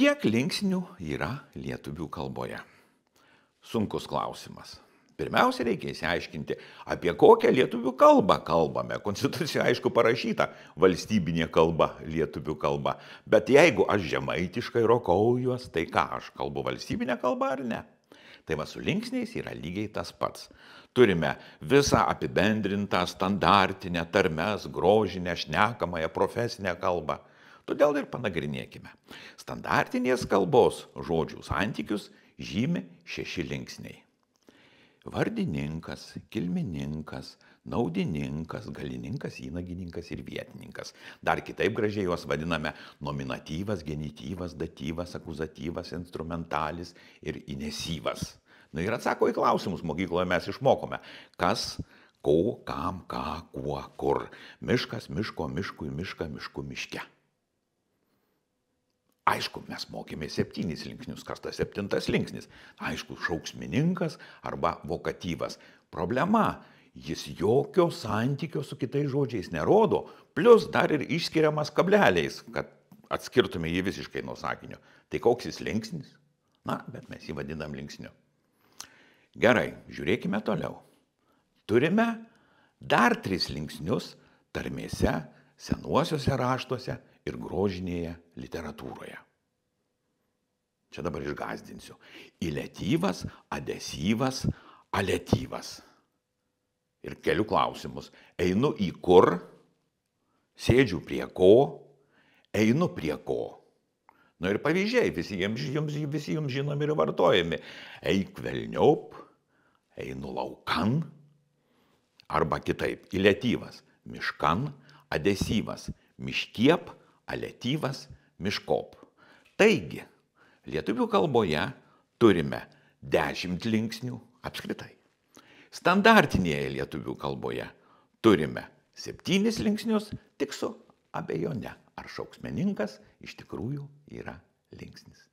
Kiek linksnių yra lietuvių kalboje? Sunkus klausimas. Pirmiausia, reikia įsiaiškinti, apie kokią lietuvių kalbą kalbame. Konstitucijoje, aišku, parašyta valstybinė kalba, lietuvių kalba. Bet jeigu aš žemaitiškai rokaujuos, tai ką, aš kalbu valstybinę kalbą ar ne? Tai va, su linksniais yra lygiai tas pats. Turime visą apibendrintą, standartinę, tarmes, grožinę, šnekamąją, profesinę kalbą. Todėl ir panagrinėkime. Standartinės kalbos žodžių santykius žymi 6 linksniai. Vardininkas, kilmininkas, naudininkas, galininkas, įnagininkas ir vietininkas. Dar kitaip gražiai juos vadiname nominatyvas, genityvas, datyvas, akuzatyvas, instrumentalis ir inesyvas. Na ir atsako į klausimus mokykloje mes išmokome. Kas, ko, kam, ką, kuo, kur. Miškas, miško, miškui, mišką, mišku, miške. Aišku, mes mokėme 7 linksnius. Kas tas 7 linksnis? Aišku, šauksmininkas arba vokatyvas. Problema, jis jokio santykio su kitais žodžiais nerodo, plus dar ir išskiriamas kableliais, kad atskirtume jį visiškai nuo sakinio. Tai koks jis linksnis? Na, bet mes jį vadinam linksniu. Gerai, žiūrėkime toliau. Turime dar 3 linksnius tarmėse, senuosiuose raštuose ir grožinėje literatūroje. Čia dabar išgąsdinsiu. Iletyvas, adesyvas, aletyvas. Ir keliu klausimus. Einu į kur, sėdžiu prie ko, einu prie ko. Na ir pavyzdžiai, visi jums žinomi ir vartojami. Eik velniop, einu laukan, arba kitaip. Iletyvas, miškan, adesyvas, miškiep, aletyvas, miškop. Taigi, lietuvių kalboje turime 10 linksnių apskritai. Standartinėje lietuvių kalboje turime 7 linksnius, tik su abejone, ar šauksmininkas iš tikrųjų yra linksnis.